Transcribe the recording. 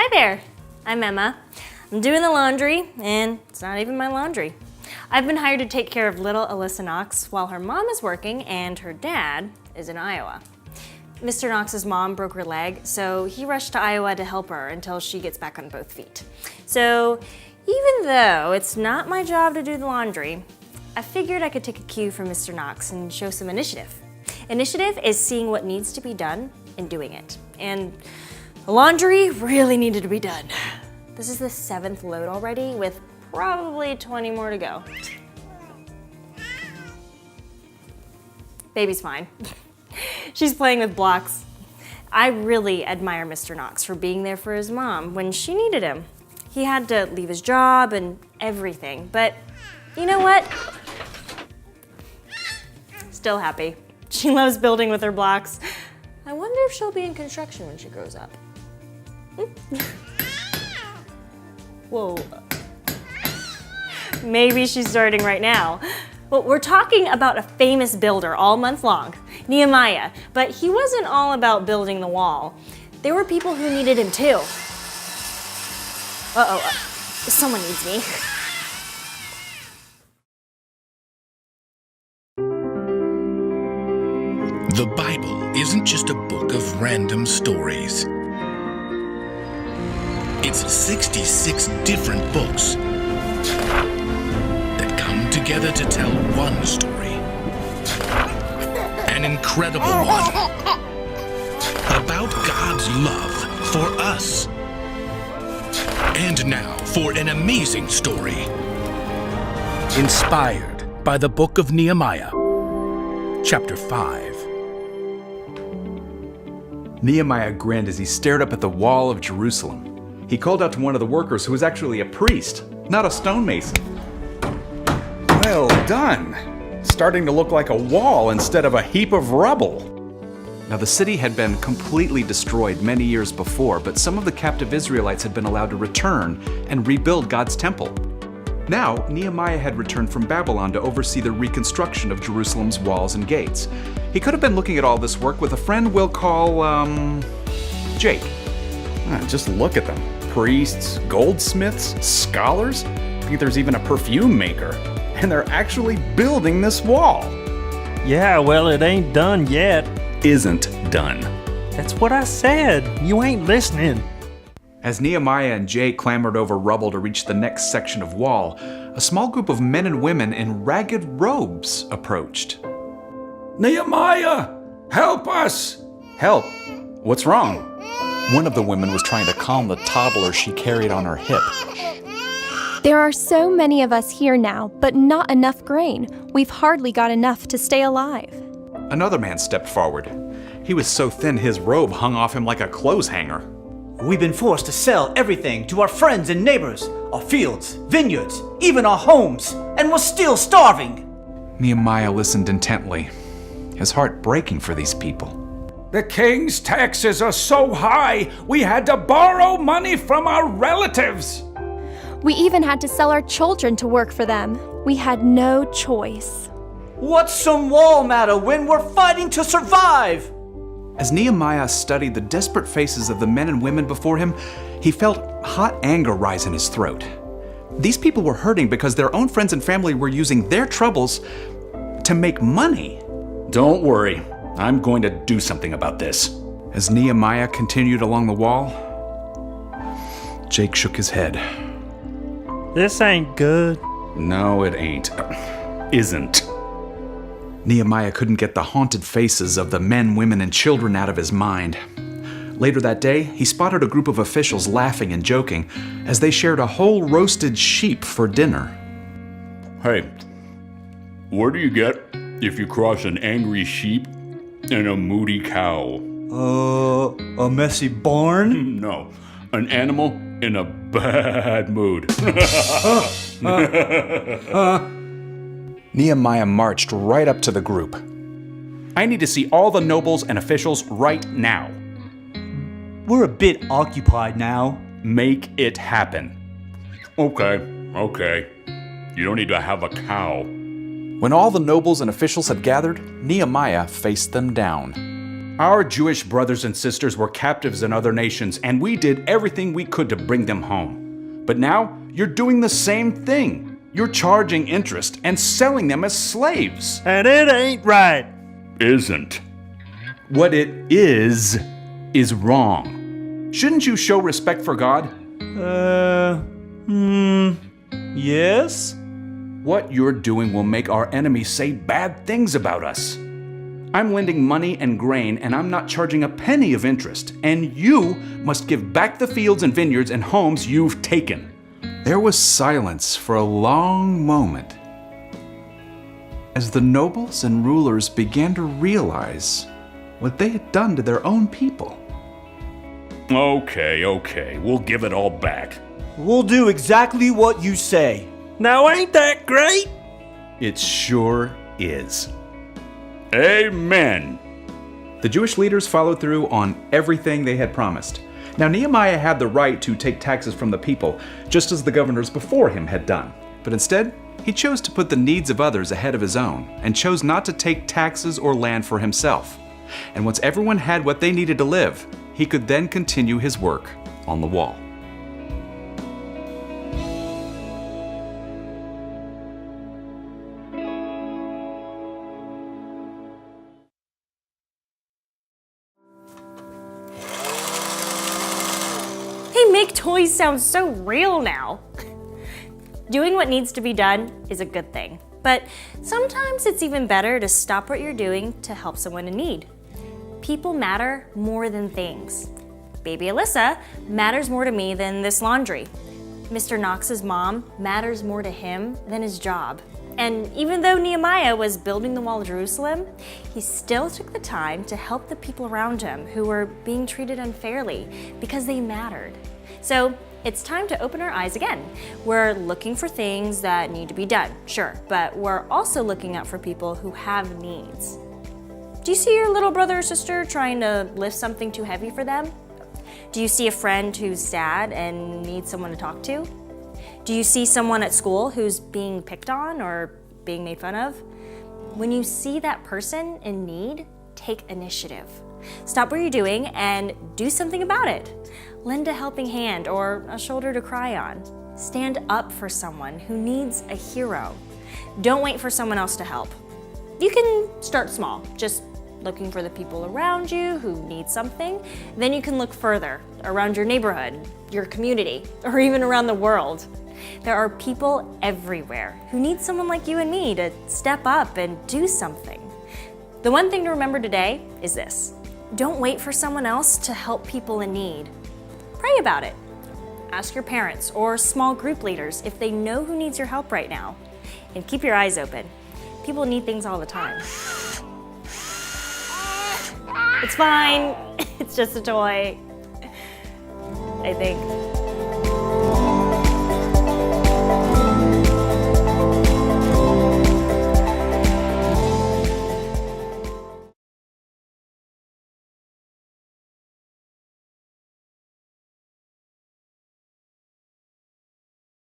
Hi there, I'm Emma. I'm doing the laundry, and it's not even my laundry. I've been hired to take care of little Alyssa Knox while her mom is working and her dad is in Iowa. Mr. Knox's mom broke her leg, so he rushed to Iowa to help her until she gets back on both feet. So even though it's not my job to do the laundry, I figured I could take a cue from Mr. Knox and show some initiative. Initiative is seeing what needs to be done and doing it. And the laundry really needed to be done. This is the 7th load already, with probably 20 more to go. Baby's fine. She's playing with blocks. I really admire Mr. Knox for being there for his mom when she needed him. He had to leave his job and everything, but you know what? Still happy. She loves building with her blocks. I wonder if she'll be in construction when she grows up. Whoa. Maybe she's starting right now. Well, we're talking about a famous builder all month long, Nehemiah, but he wasn't all about building the wall. There were people who needed him too. Someone needs me. The Bible isn't just a book of random stories. It's 66 different books that come together to tell one story. An incredible one. About God's love for us. And now for an amazing story. Inspired by the book of Nehemiah, chapter 5. Nehemiah grinned as he stared up at the wall of Jerusalem. He called out to one of the workers who was actually a priest, not a stonemason. Well done! Starting to look like a wall instead of a heap of rubble. Now the city had been completely destroyed many years before, but some of the captive Israelites had been allowed to return and rebuild God's temple. Now, Nehemiah had returned from Babylon to oversee the reconstruction of Jerusalem's walls and gates. He could have been looking at all this work with a friend we'll call, Jake. Just look at them. Priests, goldsmiths, scholars. I think there's even a perfume maker. And they're actually building this wall. Yeah, well, it ain't done yet. Isn't done. That's what I said. You ain't listening. As Nehemiah and Jake clambered over rubble to reach the next section of wall, a small group of men and women in ragged robes approached. Nehemiah, help us! Help? What's wrong? One of the women was trying to calm the toddler she carried on her hip. There are so many of us here now, but not enough grain. We've hardly got enough to stay alive. Another man stepped forward. He was so thin his robe hung off him like a clothes hanger. We've been forced to sell everything to our friends and neighbors, our fields, vineyards, even our homes, and we're still starving. Nehemiah listened intently, his heart breaking for these people. The king's taxes are so high, we had to borrow money from our relatives. We even had to sell our children to work for them. We had no choice. What's some wall matter when we're fighting to survive? As Nehemiah studied the desperate faces of the men and women before him, he felt hot anger rise in his throat. These people were hurting because their own friends and family were using their troubles to make money. Don't worry, I'm going to do something about this. As Nehemiah continued along the wall, Jake shook his head. This ain't good. No, it ain't. Isn't. Nehemiah couldn't get the haunted faces of the men, women, and children out of his mind. Later that day, he spotted a group of officials laughing and joking as they shared a whole roasted sheep for dinner. Hey, what do you get if you cross an angry sheep and a moody cow? A messy barn? No, an animal in a bad mood. Nehemiah marched right up to the group. I need to see all the nobles and officials right now. We're a bit occupied now. Make it happen. Okay. You don't need to have a cow. When all the nobles and officials had gathered, Nehemiah faced them down. Our Jewish brothers and sisters were captives in other nations, and we did everything we could to bring them home. But now, you're doing the same thing. You're charging interest and selling them as slaves. And it ain't right. Isn't. What it is wrong. Shouldn't you show respect for God? Yes? What you're doing will make our enemies say bad things about us. I'm lending money and grain, and I'm not charging a penny of interest, and you must give back the fields and vineyards and homes you've taken. There was silence for a long moment as the nobles and rulers began to realize what they had done to their own people. Okay, we'll give it all back. We'll do exactly what you say. Now ain't that great? It sure is. Amen. The Jewish leaders followed through on everything they had promised. Now, Nehemiah had the right to take taxes from the people, just as the governors before him had done. But instead, he chose to put the needs of others ahead of his own, and chose not to take taxes or land for himself. And once everyone had what they needed to live, he could then continue his work on the wall. They make toys sound so real now. Doing what needs to be done is a good thing, but sometimes it's even better to stop what you're doing to help someone in need. People matter more than things. Baby Alyssa matters more to me than this laundry. Mr. Knox's mom matters more to him than his job. And even though Nehemiah was building the wall of Jerusalem, he still took the time to help the people around him who were being treated unfairly because they mattered. So it's time to open our eyes again. We're looking for things that need to be done, sure, but we're also looking out for people who have needs. Do you see your little brother or sister trying to lift something too heavy for them? Do you see a friend who's sad and needs someone to talk to? Do you see someone at school who's being picked on or being made fun of? When you see that person in need, take initiative. Stop what you're doing and do something about it. Lend a helping hand or a shoulder to cry on. Stand up for someone who needs a hero. Don't wait for someone else to help. You can start small, just looking for the people around you who need something. Then you can look further, around your neighborhood, your community, or even around the world. There are people everywhere who need someone like you and me to step up and do something. The one thing to remember today is this: don't wait for someone else to help people in need. Pray about it. Ask your parents or small group leaders if they know who needs your help right now. And keep your eyes open. People need things all the time. It's fine. It's just a toy, I think.